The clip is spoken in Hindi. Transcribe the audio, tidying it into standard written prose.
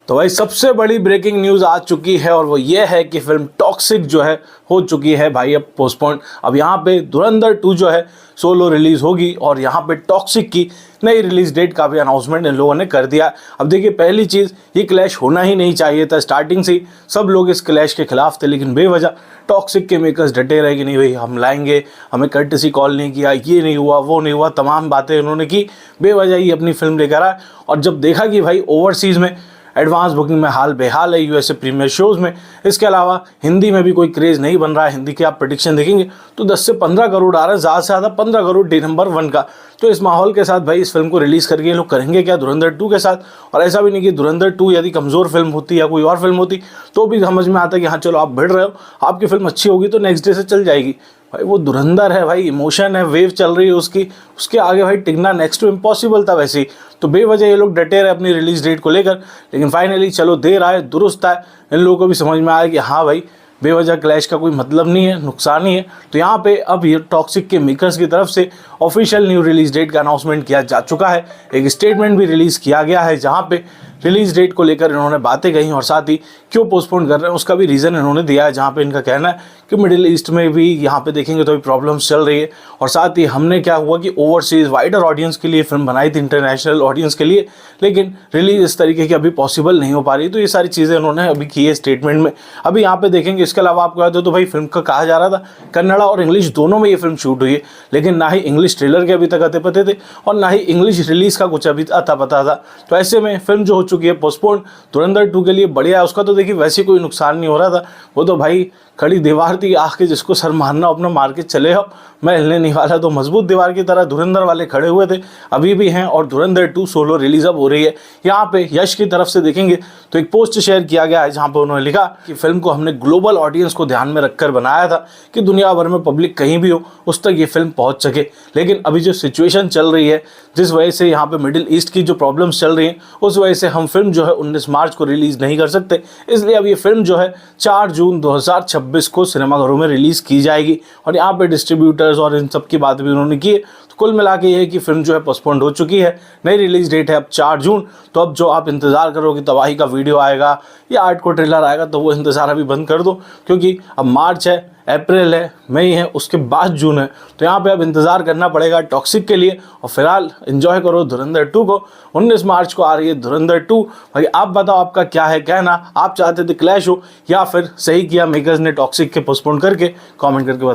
तो भाई सबसे बड़ी ब्रेकिंग न्यूज़ आ चुकी है और वो ये है कि फिल्म टॉक्सिक जो है हो चुकी है भाई अब पोस्टपोन। अब यहाँ पे धुरंधर 2 जो है सोलो रिलीज़ होगी और यहाँ पे टॉक्सिक की नई रिलीज़ डेट का भी अनाउंसमेंट इन लोगों ने कर दिया। अब देखिए पहली चीज़, ये क्लैश होना ही नहीं चाहिए था। स्टार्टिंग से ही सब लोग इस क्लैश के खिलाफ थे, लेकिन बेवजह टॉक्सिक के मेकर्स डटे रहे कि नहीं भाई हम लाएंगे, हमें कर्टेसी कॉल नहीं किया, ये नहीं हुआ, वो नहीं हुआ, तमाम बातें उन्होंने की, बेवजह ही अपनी फिल्म लेकर आए। और जब देखा कि भाई ओवरसीज़ में एडवांस बुकिंग में हाल बेहाल है, यूएसए प्रीमियर शोज़ में, इसके अलावा हिंदी में भी कोई क्रेज़ नहीं बन रहा है। हिंदी के आप प्रेडिक्शन देखेंगे तो 10 से 15 करोड़ आ रहा है, ज़्यादा से ज़्यादा 15 करोड़ डे नंबर 1 का। तो इस माहौल के साथ भाई इस फिल्म को रिलीज़ करके ये लोग करेंगे क्या धुरंधर 2 के साथ। और ऐसा भी नहीं कि धुरंधर 2 यदि कमज़ोर फिल्म होती या कोई और फिल्म होती तो भी समझ में आता कि हाँ चलो आप भिड़ रहे हो, आपकी फिल्म अच्छी होगी तो नेक्स्ट डे से चल जाएगी। भाई वो धुरंधर है भाई, इमोशन है, वेव चल रही है उसकी, उसके आगे भाई टिकना नेक्स्ट टू इम्पॉसिबल था वैसे ही। तो बेवजह ये लोग डटे रहे अपनी रिलीज डेट को लेकर, लेकिन फाइनली चलो देर आए दुरुस्त आए, इन लोगों को भी समझ में आया कि हाँ भाई बेवजह क्लैश का कोई मतलब नहीं है, नुकसान ही है। तो यहाँ पे अब ये टॉक्सिक के मेकर्स की तरफ से ऑफिशियल न्यू रिलीज डेट का अनाउंसमेंट किया जा चुका है। एक स्टेटमेंट भी रिलीज़ किया गया है जहाँ पे रिलीज डेट को लेकर इन्होंने बातें कही और साथ ही क्यों पोस्टपोन कर रहे हैं उसका भी रीज़न इन्होंने दिया है। जहाँ पे इनका कहना है कि मिडिल ईस्ट में भी यहाँ पे देखेंगे तो भी प्रॉब्लम्स चल रही है, और साथ ही हमने क्या हुआ कि ओवरसीज़ वाइडर ऑडियंस के लिए फिल्म बनाई थी, इंटरनेशनल ऑडियंस के लिए, लेकिन रिलीज इस तरीके की अभी पॉसिबल नहीं हो पा रही। तो ये सारी चीज़ें उन्होंने अभी की है स्टेटमेंट में। अभी यहाँ पे देखेंगे इसके अलावा आपको याद हो तो भाई फिल्म का कहा जा रहा था कन्नड़ा और इंग्लिश दोनों में ये फिल्म शूट हुई है, लेकिन ना ही इंग्लिश ट्रेलर के अभी तक अते पते थे और ना ही इंग्लिश रिलीज़ का कुछ अभी अता पता था। तो ऐसे में फिल्म जो हो चुकी है पोस्टपोन, धुरंधर 2 के लिए बढ़िया है। उसका तो देखिए वैसे कोई नुकसान नहीं हो रहा था, वो तो भाई खड़ी दीवार थी, आके जिसको सर मारना अपना मार के चले हो, मैं हिलने नहीं वाला। तो मजबूत दीवार की तरह धुरंधर वाले खड़े हुए थे, अभी भी हैं। और धुरंधर 2 सोलो रिलीज अब हो रही है। यहाँ पे यश की तरफ से देखेंगे तो एक पोस्ट शेयर किया गया है जहाँ पे उन्होंने लिखा कि फिल्म को हमने ग्लोबल ऑडियंस को ध्यान में रखकर बनाया था कि दुनिया भर में पब्लिक कहीं भी हो उस तक ये फिल्म पहुँच सके, लेकिन अभी जो सिचुएशन चल रही है, जिस वजह से यहाँ पे मिडिल ईस्ट की जो प्रॉब्लम्स चल रही हैं, उस वजह से हम फिल्म जो है 19 मार्च को रिलीज़ नहीं कर सकते। इसलिए अब ये फिल्म जो है 4 जून 2026 को सिनेमाघरों में रिलीज़ की जाएगी। और यहाँ पे डिस्ट्रीब्यूटर्स और इन सब की बात भी उन्होंने की है। तो कुल मिला के ये है कि फिल्म जो है पोस्टपोन्ड हो चुकी है, नई रिलीज़ डेट है अब 4 जून। तो अब जो आप इंतज़ार करोगे तबाही का वीडियो आएगा या आर्ट को ट्रेलर आएगा, तो वो इंतज़ार अभी बंद कर दो, क्योंकि अब मार्च है, अप्रैल है, मई है, उसके बाद जून है। तो यहाँ पे अब इंतज़ार करना पड़ेगा टॉक्सिक के लिए। और फिलहाल एंजॉय करो धुरंधर 2 को। 19 मार्च को आ रही है धुरंधर 2। भाई आप बताओ आपका क्या है कहना, आप चाहते थे क्लैश हो या फिर सही किया मेकर्स ने टॉक्सिक के पोस्टपोन करके? कमेंट करके बताओ।